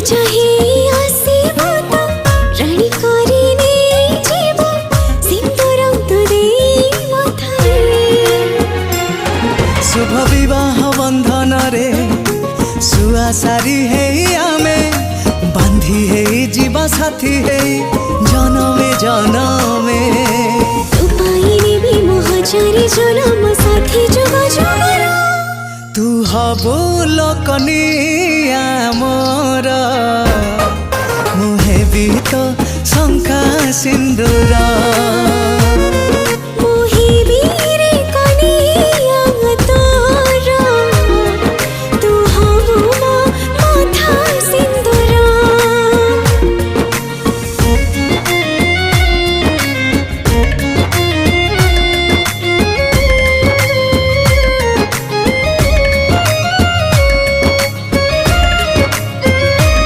चाहे आसीब तो रानी करिने जीव सिंदूर तो देई मथारे शुभ विवाह बंधन रे सुआ सारी है आमे बांधी है जीवा साथी है जनमे जनमे तू पाइने भी मोहचारी जनम साथी जुग जुगर तू हबो लोकनी आमर मुहे भी तो शंका सिंदूर।